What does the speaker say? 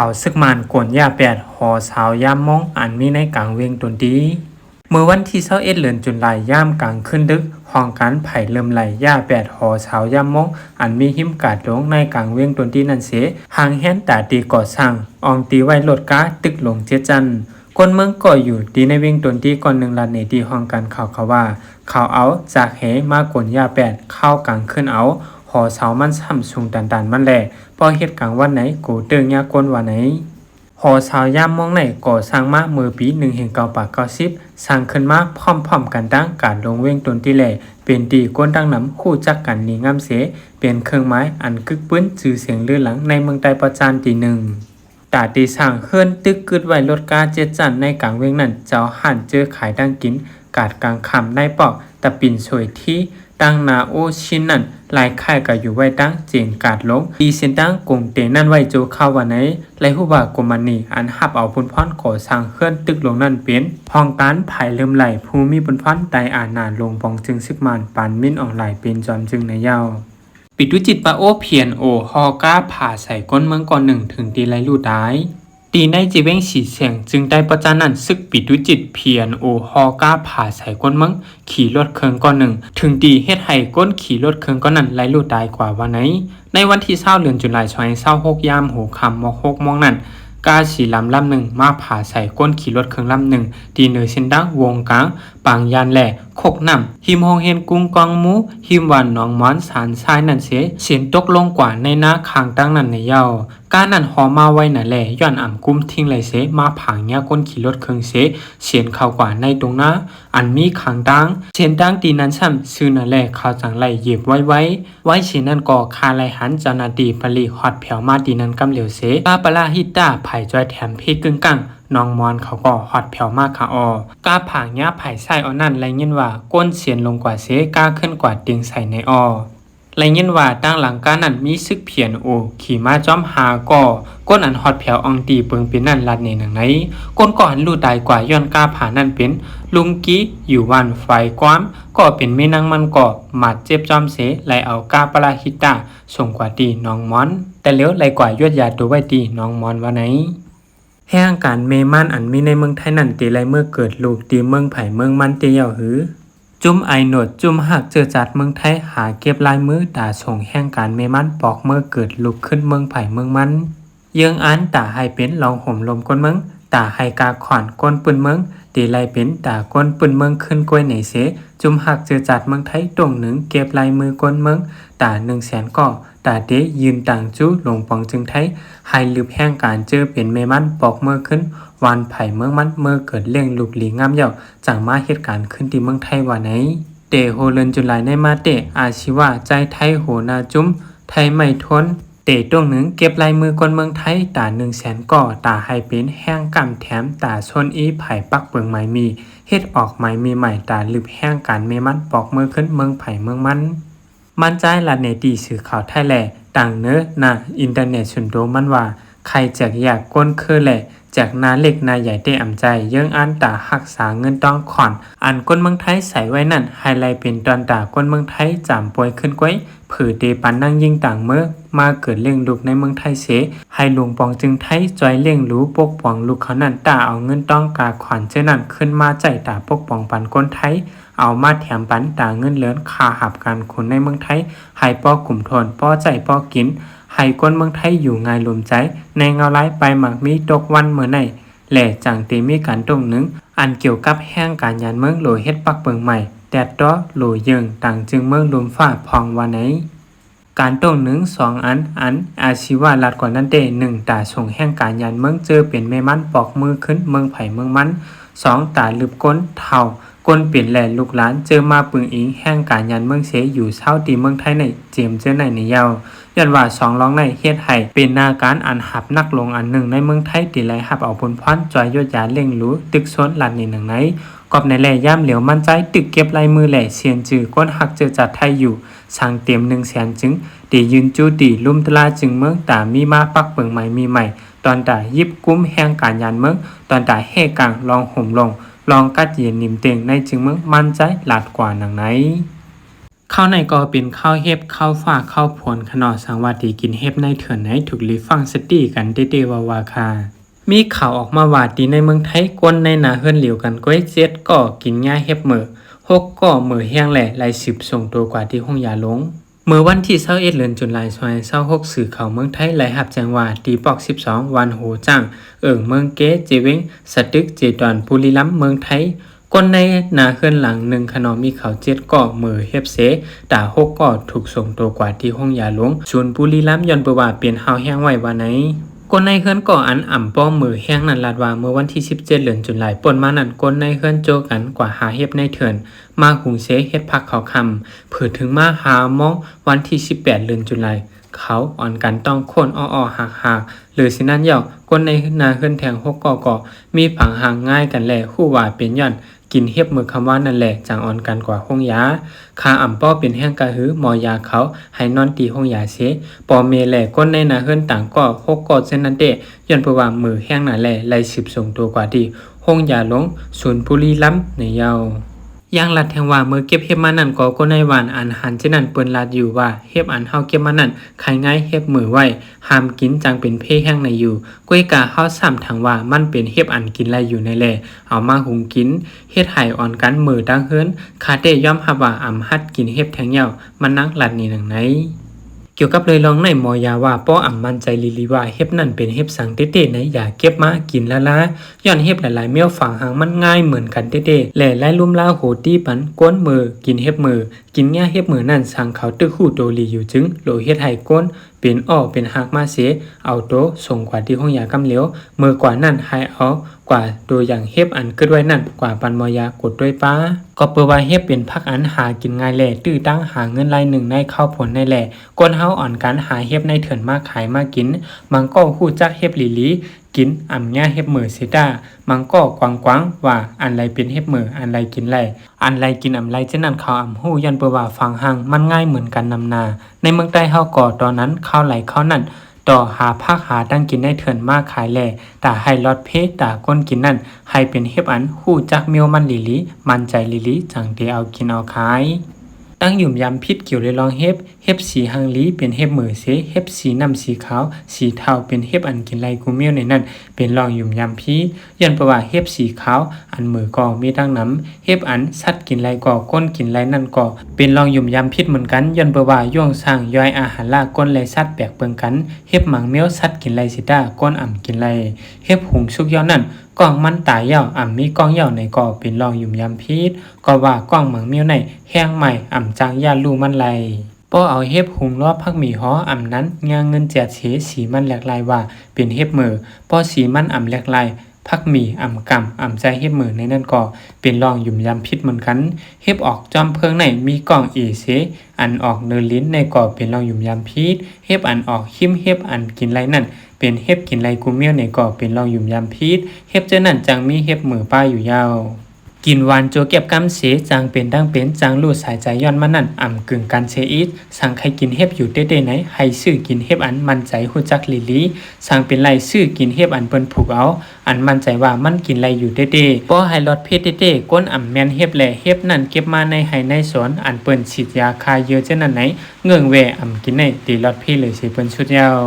ข่าวซึกมันกวนยาแปดหอสาวยามมองอันมีในกลางเวียงตนดีเมื่อวันที่21เดือนตุลาคมย่ามกลางขึ้นดึกห้องการไผ่เริ่มไหลย่าแปดหอสาวยามมองอันมีหิมกาดลงในกลางเวียงตนดีนั่นเสหางแห้นตาตีก่อสร้างอองตีไว้รถก้าตึกลงเจจันคนเมืองก่ออยู่ดีในเวียงตนดีก่อนหนึ่งลานในดีห้องการข่าวเขาว่าข่าวเอาจากเหมากวนยาแปดเข้ากลางขึ้นเอาหอเสามันซ้ำสูงดันมันแหละพอเฮ็ดกลางวันไหนกูเติงยากวนวันไหนหอสาวยามมองไหนก่อสร้างมาเมื่อปี1990สร้างขึ้นมาพร้อมๆกันดังการลงเว้งตนที่แหล่เป็นดีก้นดังน้ำคู่จักกันนีงามเสเป็นเครื่องไม้อันกึกปื้นชื่อเสียงลือหลังในเมืองใต้ประจานตีหนึ่งตาตีสร้างเฮิรนตึกกึดไว้รถกาเจ็ดจันในกลางเว้งนั้นเจ้าหันเจอขายดังกินกาดกลางคำในปอกตะปิ่นสวยที่ตั้งนาโอชินนั่นลายค่ายก็อยู่ไว้ตั้งเจียงกาดลงดีเส้นตั้งกงเตนั่นไว้โจเข้าวันไหนไรหูว่ากมันนี่อันหับเอาพุนพรก่อสร้างเคลื่อนตึกลงนั่นเป็นพองการภายเริ่มไหลภูมิพุนพรไตอ่านนานลงปองจึงซึกมันปานมิ้นออนไลน์เป็นจอมจึงในเย้าปิดวิจิตปะโอเพียนโอฮอก้าผ่าใส่ก้นเมืองก่อนหนึ่งถึงตีไรลู่ได้ตีในจีเว้งสีเสียงจึงได้ประจานันซึกปิดวิจิตเพียนโอฮอก้าผ่าใส่ก้นเมืองขี่รถเครื่องก้อนหนึ่งถึงตีเฮ็ดให้ก้นขี่รถเครื่องก้อนนั้นไรลู่ได้กว่าวันไหนในวันที่20เดือนตุลาคม26ยามหูคำม6โมงนั้นกาสีลำหนึ่งมาผ่าใส่ก้นขี่รถเครื่องลำหนึ่งตีเหนือเส้นดังวงกลางปางยานแหล่โคกน้ำหิมฮองเฮนกุ้งกองหมูหิมวันน้องม้อนสารทรายนั่นเสียนตกลงกว่าในนาคางตั้งนั่นในเย้าการนั่นหอมาไว้น่ะแหล่ย้อนอ่ำกุ้มทิ้งไหลเสมาผางเนี้ยก้นขี่รถเครื่องเสียนเข้ากว่าในตรงนาอันมีขางตั้งเสียนตั้งตีนั้นซ้ำซื้อน่ะแหล่เขาจังไหลเหยียบไว้เสียนนั่นก่อคาไหลหันเจ้าหน้าที่ผลิฮอดแผวมาตีนั้นกำเหลียวเสปาปลาฮิต้าไผ่จอยแถมเพกึ่งกังน้องมอนเขาก็ฮอดแผ่วมากค่ะกาผางยาไผ่ใส่เอานั่นไรเงินว่าก้นเสียนลงกว่าเสกาขึ้นกว่าเตียงใส่ในไรเงินว่าตั้งหลังการนั้นมีซึกเพียนขี่มาจ้อมหาก่อก้นอันฮอดแผ่วอองตีเปิงเป็นนั่นลัดในหนังไหนก้นก่อนลู่ตายกว่าย้อนกาผานั่นเป็นลุงกี้อยู่วันไฟความก็เป็นแม่นางมันก่อหมัดเจ็บจอมเสไลเอากาปลาฮิตาส่งกว่าตีน้องมอนแต่เลี้ยวไลกว่ายวดยาตัวไว้ตีน้องมอนว่าไหนแห่งการเมมันอันมีในเมืองไทยนั่นตีไรเมื่อเกิดลูกตีเมืองไผ่เมืองมันตีเยาหือจุ่มไอโนดจุ่มหักเจอจัดเมืองไทยหาเก็บลายมือตาส่งแห่งการเมมันปอกเมื่อเกิดลูกขึ้นเมืองไผ่เมืองมันเยืองอันตาให้เป็นลองห่มลมก้นเมืองตาให้กาขอนก้นปืนเมืองตีไรเป็นตาก้นปืนเมืองขึ้นกล้วยไหนเสจุ่มหักเจอจัดเมืองไทยตรงหนึ่งเก็บลายมือก้นเมืองตา100,000ก่อตาเดยืนต่างจู้หลงปองจึงไทยให้ลืบแห่งการเจอเป็นเมมันปอกเมื่อขึ้นวันไผ่เมืองมันเมื่อเกิดเลี้ยงลูกหลีงามเยาจังมาเหตุการณ์ขึ้นที่เมืองไทยว่าไหนเตโฮเลินจุลายในมาเตอาชีวะใจไทยโหนาจุ้มไทยไม่ทนเตตรงหนึ่งเก็บลายมือคนเมืองไทยตา100,000ก่อตาให้เป็นแห้งกำแถมตาชนอีไผ่ปักเปิงไม้มีเฮ็ดออกไม้มีใหม่ตาลืบแห้งการเมมันปอกเมื่อขึ้นเมืองไผ่เมืองมันใจละเนตีสื่อข่าวไทยแหล่ต่างเนื้อนาอินเทอร์เน็ตสุนโดมันว่าใครจากอยากก้นคือแหล่จากนาเล็กนาใหญ่ได้อ่ำใจเยื่องอันตาหักษาเงินต้องขอนอันก้นเมืองไทยใส่ไว้นั่นไฮไลท์เป็นตอนตาก้นเมืองไทยจามป่วยขึ้นก้อยผือเตปันนั่งยิงต่างเมื่อมาเกิดเลี้ยงลูกในเมืองไทยเสให้หลวงปองจึงไทยจอยเลี้ยงรู้ปกป้องลูกเขานั่นตาเอาเงินต้องกาขวัญเจ้านั่นขึ้นมาใจตาปกป้องปันก้นไทยเอามาแถมปันตาเงินเหลือนคาหับการคนในเมืองไทยให้ป้อกลุ่มทนป้อใจป้อกินให้คนเมืองไทยอยู่ง่ายลมใจในเงาไล่ไปหมักมีตกวันเมื่อไหนแหล่จังเตมีการตรงหนึ่งอันเกี่ยวกับแห้งการยันเมืองโหลเฮ็ดปักเปิงใหม่แต่ต้อโหลเยิงต่างจึงเมืองลุมฟ้าพองวันไหนการตรงหนึ่ง2อันอาชีวะลัดกว่านั้นเต1ตาส่งแห้งการยันเมืองเจอเป็นแม่มันปอกมือขึ้นเมืองไผ่เมืองมัน2ตาลืบก้นเท่าก้นเปลี่ยนแหล่ลูกหลานเจอมาปึงอิงแห่งการยันเมืองเสอยู่เศร้าตีเมืองไทยในเจียมเจอในเยาย้อนว่า2ร้องในเฮ็ดให้เป็นนาการอันหับนักลงอันหนึ่งในเมืองไทยตีไหลหับเอาผลพรจอยยดยาเล่งรู้ตึกซนลันในหนึ่งไหนกอบในแหล่ย่ำเหลียวมั่นใจตึกเก็บลายมือแหล่เสียนจือก้นหักเจอจัดไทยอยู่ช่างเต็ม100,000จึงตียืนจูตีลุ่มตลาจึงเมืองตามีมาปักเปิงใหม่มีใหม่ตอนตายิบกุ้มแห่งการยันเมืองตอนตาเฮกลางลองห่มลงลองกัดเย็นนิ่มเต็งในจึงเมืองมั่นใจหลาดกว่าหนังไหน ข้าวในก็เป็นข้าวเฮ็บข้าวฟ้าข้าวผลขนอสังวาตีกินเฮ็บในเถื่อนไหนถูกลีฟังสตี้กันเตๆวาคามีข่าวออกมาว่าตีในเมืองไทยกวนในนาเฮือนเหลียวกันก้อยเจ็ดก็กินง่ายเฮ็บมือ6ก็มือแห้งแหล่ไล่10ส่งตัวกว่าที่ห้องยาลงเมื่อวันที่21เดือนตุลาคม2026สื่อข่าวเมืองไทยรายรับแจ้งว่าตีปอก12วันโหจ้างเมืองเกเจเวงสตึกเจดอนบุรีรัมย์เมืองไทยคนในนาเฮือนหลังหนึ่งขนอมีเขา7ก่อมือเฮ็บเสตา6ก่อถูกส่งตัวกว่าที่ห้องยาหลวงศูนย์บุรีรัมย์ย้อนประว่าเปลี่ยนเฮาแห้งไว้ว่าไหนคนในเฮือนก่ออันอ่ำป้อมือแห้งนั่นลาดว่าเมื่อวันที่17เดือนตุลาคมป่นมานั่นคนในเฮือนโจกันกว่าหาเฮ็บในเถื่อนมาหุงเสเฮ็ดผักเขาคำเผื่อถึงมาหามองวันที่18เดือนตุลาคมเขาอ่อนกันต้องโค่นอ้อๆหักๆหรือสินั้นเย่าคนในนาเฮือนแทง6ก่อมีผังห่างง่ายกันแลคู่ว่าเป็นย้อนกินเฮ็บมือคำว่านั่นแหละจังอ่อนกันกว่าห้องยาคาอ่ำป้อเป็นแห้งกะหือหมอยาเขาให้นอนตีห้องยาเสปอเมแหล่ก้นในนาเฮือนต่างก็6กอดเส้นนั้นเตย้อนเพราะว่ามือแห้งนั่นแหละไล่10ส่งตัวกว่าที่ห้องยาหลงศูนย์บุรีรัมย์ในเยาอย่างลัดแทงว่าเมื่อเก็บเฮ็บมานั่นก็ในหวานอันหันเช่นนั้นเปิ้นลัดอยู่ว่าเฮ็บอันเฮาเก็บมานั่นขายง่ายเฮ็บมือไว้ห้ามกินจังเป็นเพแห้งในอยู่ก้วยกาเฮาซ้ำทางว่ามันเป็นเฮ็บอันกินไรอยู่ในแลเอามาหุงกินเฮ็ดให้อ่อนกันมือดังเฮิรนคาเตย่อมรับว่าอำหัดกินเฮ็บแทงเหย้ามันนักลัดนี่นังไหนเกี่ยวกับเลยลองในหมอยาว่าป้ออ่ำมั่นใจลีว่าเฮ็บนั่นเป็นเฮ็บสังเต้ๆไหนอย่าเก็บมากินละละย้อนเฮ็บหลายๆเมี่ยวฝังหางมันง่ายเหมือนกันเต้ๆแหล่ไล่ลุ่มลาโหตีปันก้นมือกินเฮ็บมือกินง่ายเฮ็บมือนั่นสังเขาตึกคู่โตลีอยู่จึงโลเฮ็ดให้ก้นเป็นอ้อเป็นหักมาเสเอาโตส่งกว่าที่ห้องยากำเหลียวมือกว่านั่นให้เอากว่าตัวอย่างเฮ็บอันเกิดไว้นั่นกว่าปันมอยากดด้วยป้าก็เปิดว่าเฮ็บเป็นพักอันหากินง่ายแหล่ตื้อตั้งหาเงินรายหนึ่งในเข้าผลในแหล่ก้นเฮาอ่อนการหาเฮ็บในเถื่อนมาขายมากินมังก็ฮู้จักเฮ็บลีกินอ่ำง่าเฮ็บมือเสดามังก็กวางว่าอันไรเป็นเฮ็บมืออันไรกินไรอันไรกินอ่ำไรเช่นนั้นเขาอ่ำฮู้ยันเปิดว่าฟังหังมันง่ายเหมือนกันนำนาในเมืองใต้เฮาก่อตอนนั้นข้าวไหลข้าวนั่นต่อหาภาคหาตั้งกินได้เถื่อนมากขายแหล่แต่ให้ลอดเพตาก้นกินนั่นให้เป็นเฮ็บอันฮู้จักเมียวมันลีมันใจลีจังเดเอากินเอาขายตั้งหยุ่มยำพิษเกี่ยวเลยลองเฮ็บสีหังลีเป็นเฮ็บมือเสเฮ็บสีน้ำสีขาวสีเทาเป็นเฮ็บอันกินไรกูเมียวในนั่นเป็นลองหยุ่มยำพิษยันประว่าเฮ็บสีขาวอันมือก็มีดังน้ำเฮ็บอันสัตว์กินไรก็ก้นกินไรนั่นก็เป็นลองหยุ่มยำพิษเหมือนกันยันประว่าย่วงสร้างย่อยอาหารล่าก้นไรสัตว์แปลกเปิงกันเฮ็บหมังเมียวสัตว์กินไรสิตาก้นอ่ำกินไรเฮ็บหุงสุกย้อนนั่นกล้องมันตายเย่ามีกล้องเย่าในก่อเป็นรองยุ่มยำพิษก็ว่ากล้องเหมืองเมียวในแห้งใหม่จางย่าลู่มันไหลป้อเอาเฮ็บหุงรอบพักหมีฮ้อนั้นงาเงินแจกเฉสีมันแหลกลายว่าเป็นเฮ็บมือป้อสีมันแหลกลายพักหมีกำใจเฮ็บมือในนั่นก็เป็นรองยุ่มยำพิษเหมือนกันเฮ็บออกจอมเพิงในมีกล้องเสอันออกเนื้อลิ้นในก่อเป็นรองยุ่มยำพิษเฮ็บอันออกขิมเฮ็บอันกินไรนั่นเป็นเฮ็บกินไรกูเมียวในก่อเป็นรองยุ่มยำพิษเฮ็บเจ้านั่นจังมีเฮ็บมือป้าอยู่ยาวกินหวานโจเก็บกำเสจังเป็นดังเป็นจังลู่สายใจย้อนมานั่นกึ่งกันเชอีทสั่งใครกินเฮ็บอยู่เด้ๆไหนให้ซื้อกินเฮ็บอันมันใจฮู้จักลีสั่งเป็นไรซื้อกินเฮ็บอันเปิ้นผูกเอาอันมันใจว่ามันกินไรอยู่เด้ๆบ่ให้ลดเพศเด้ๆก้นแม่นเฮ็บแลเฮ็บนั่นเก็บมาในให้ในสวนอันเปิ้นฉีดยาคาเยอะจังนั้นไหนเงื่องแวกินในตีลดเพศเลยสิเปิ้นชุดยาว